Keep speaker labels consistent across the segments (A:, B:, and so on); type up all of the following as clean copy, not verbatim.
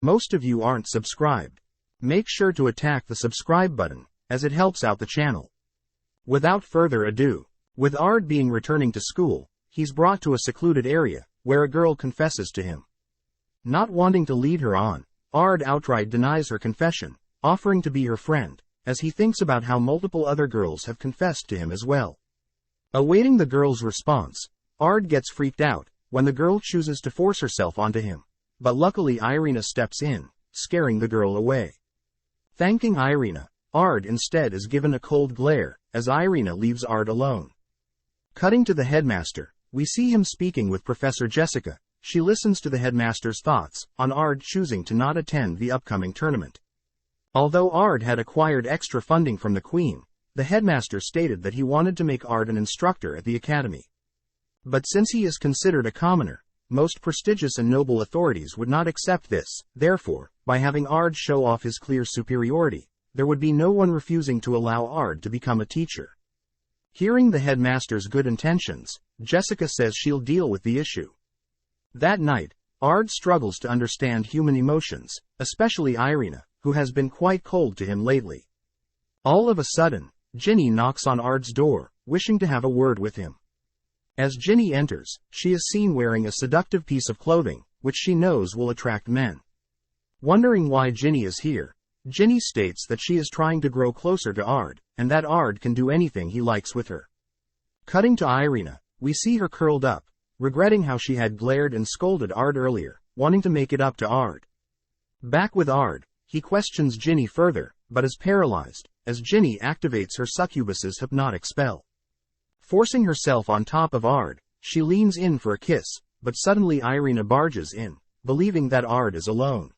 A: Most of you aren't subscribed. Make sure to attack the subscribe button, as it helps out the channel. Without further ado, with Ard being returning to school, he's brought to a secluded area, where a girl confesses to him. Not wanting to lead her on, Ard outright denies her confession, offering to be her friend, as he thinks about how multiple other girls have confessed to him as well. Awaiting the girl's response, Ard gets freaked out, when the girl chooses to force herself onto him. But luckily Irina steps in, scaring the girl away. Thanking Irina, Ard instead is given a cold glare, as Irina leaves Ard alone. Cutting to the headmaster, we see him speaking with Professor Jessica. She listens to the headmaster's thoughts on Ard choosing to not attend the upcoming tournament. Although Ard had acquired extra funding from the Queen, the headmaster stated that he wanted to make Ard an instructor at the academy. But since he is considered a commoner, most prestigious and noble authorities would not accept this. Therefore, by having Ard show off his clear superiority, there would be no one refusing to allow Ard to become a teacher. Hearing the headmaster's good intentions, Jessica says she'll deal with the issue. That night, Ard struggles to understand human emotions, especially Irina, who has been quite cold to him lately. All of a sudden, Ginny knocks on Ard's door, wishing to have a word with him. As Ginny enters, she is seen wearing a seductive piece of clothing, which she knows will attract men. Wondering why Ginny is here, Ginny states that she is trying to grow closer to Ard, and that Ard can do anything he likes with her. Cutting to Irina, we see her curled up, regretting how she had glared and scolded Ard earlier, wanting to make it up to Ard. Back with Ard, he questions Ginny further, but is paralyzed, as Ginny activates her succubus's hypnotic spell. Forcing herself on top of Ard, she leans in for a kiss, but suddenly Irina barges in, believing that Ard is alone.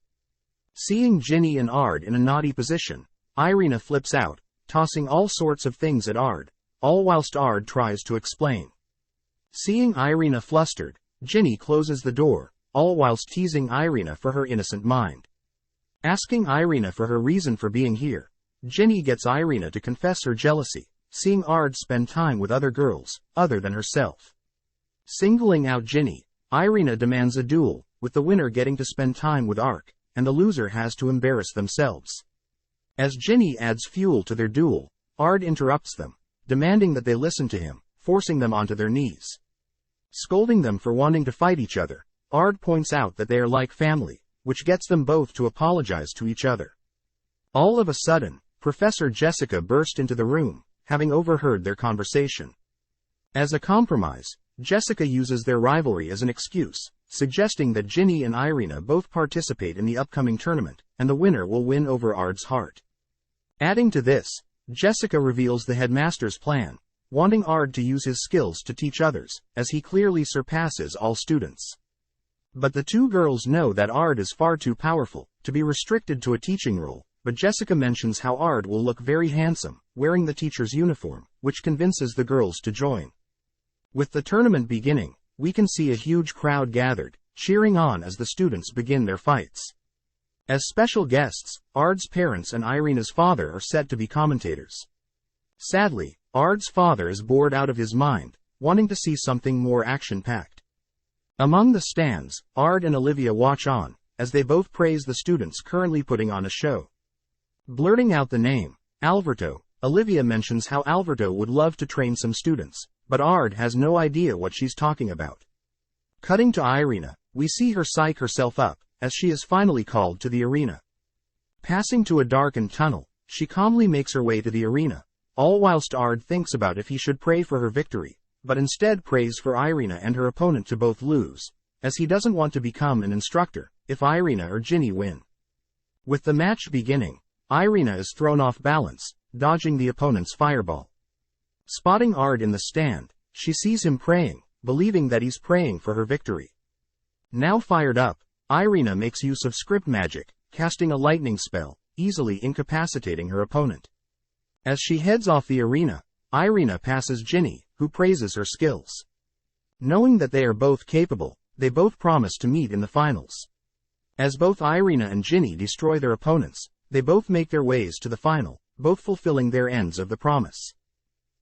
A: Seeing Ginny and Ard in a naughty position, Irina flips out, tossing all sorts of things at Ard, all whilst Ard tries to explain. Seeing Irina flustered, Ginny closes the door, all whilst teasing Irina for her innocent mind. Asking Irina for her reason for being here, Ginny gets Irina to confess her jealousy, seeing Ard spend time with other girls, other than herself. Singling out Ginny, Irina demands a duel, with the winner getting to spend time with Ard, and the loser has to embarrass themselves. As Ginny adds fuel to their duel, Ard interrupts them, demanding that they listen to him, forcing them onto their knees. Scolding them for wanting to fight each other, Ard points out that they are like family, which gets them both to apologize to each other. All of a sudden, Professor Jessica burst into the room, having overheard their conversation. As a compromise, Jessica uses their rivalry as an excuse, suggesting that Ginny and Irina both participate in the upcoming tournament, and the winner will win over Ard's heart. Adding to this, Jessica reveals the headmaster's plan, wanting Ard to use his skills to teach others, as he clearly surpasses all students. But the two girls know that Ard is far too powerful to be restricted to a teaching role, but Jessica mentions how Ard will look very handsome, wearing the teacher's uniform, which convinces the girls to join. With the tournament beginning, we can see a huge crowd gathered, cheering on as the students begin their fights. As special guests, Ard's parents and Irina's father are set to be commentators. Sadly, Ard's father is bored out of his mind, wanting to see something more action-packed. Among the stands, Ard and Olivia watch on, as they both praise the students currently putting on a show. Blurting out the name, Alberto, Olivia mentions how Alberto would love to train some students, but Ard has no idea what she's talking about. Cutting to Irina, we see her psych herself up, as she is finally called to the arena. Passing to a darkened tunnel, she calmly makes her way to the arena, all whilst Ard thinks about if he should pray for her victory, but instead prays for Irina and her opponent to both lose, as he doesn't want to become an instructor if Irina or Ginny win. With the match beginning, Irina is thrown off balance, dodging the opponent's fireball. Spotting Ard in the stand, she sees him praying, believing that he's praying for her victory. Now fired up, Irina makes use of script magic, casting a lightning spell, easily incapacitating her opponent. As she heads off the arena, Irina passes Ginny, who praises her skills. Knowing that they are both capable, they both promise to meet in the finals. As both Irina and Ginny destroy their opponents, they both make their ways to the final, both fulfilling their ends of the promise.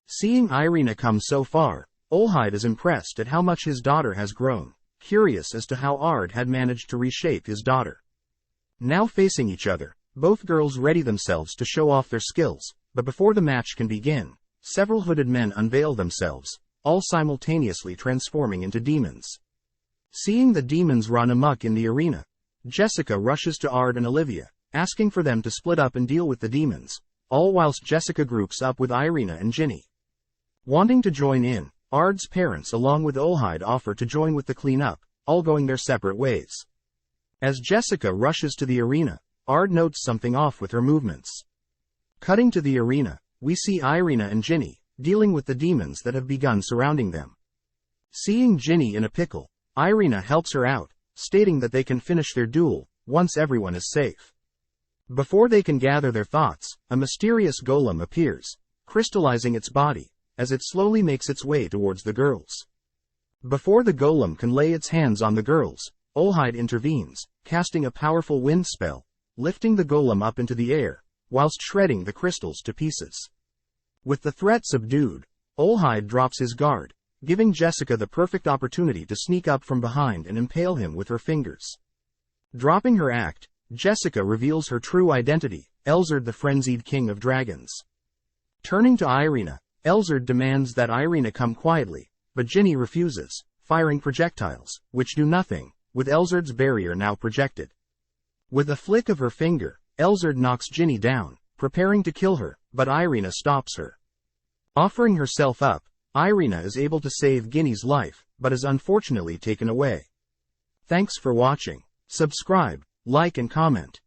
A: Seeing Irina come so far, Olhide is impressed at how much his daughter has grown, curious as to how Ard had managed to reshape his daughter. Now facing each other, both girls ready themselves to show off their skills, but before the match can begin, several hooded men unveil themselves, all simultaneously transforming into demons. Seeing the demons run amok in the arena, Jessica rushes to Ard and Olivia, asking for them to split up and deal with the demons, all whilst Jessica groups up with Irina and Ginny. Wanting to join in, Ard's parents along with Olhide offer to join with the cleanup, all going their separate ways. As Jessica rushes to the arena, Ard notes something off with her movements. Cutting to the arena, we see Irina and Ginny, dealing with the demons that have begun surrounding them. Seeing Ginny in a pickle, Irina helps her out, stating that they can finish their duel, once everyone is safe. Before they can gather their thoughts, a mysterious golem appears, crystallizing its body, as it slowly makes its way towards the girls. Before the golem can lay its hands on the girls, Olhide intervenes, casting a powerful wind spell, lifting the golem up into the air, whilst shredding the crystals to pieces. With the threat subdued, Olhide drops his guard, giving Jessica the perfect opportunity to sneak up from behind and impale him with her fingers. Dropping her act, Jessica reveals her true identity, Elzard the frenzied king of dragons. Turning to Irina, Elzard demands that Irina come quietly, but Ginny refuses, firing projectiles, which do nothing, with Elzard's barrier now projected. With a flick of her finger, Elzard knocks Ginny down, preparing to kill her, but Irina stops her. Offering herself up, Irina is able to save Ginny's life, but is unfortunately taken away. Thanks for watching. Subscribe, like and comment.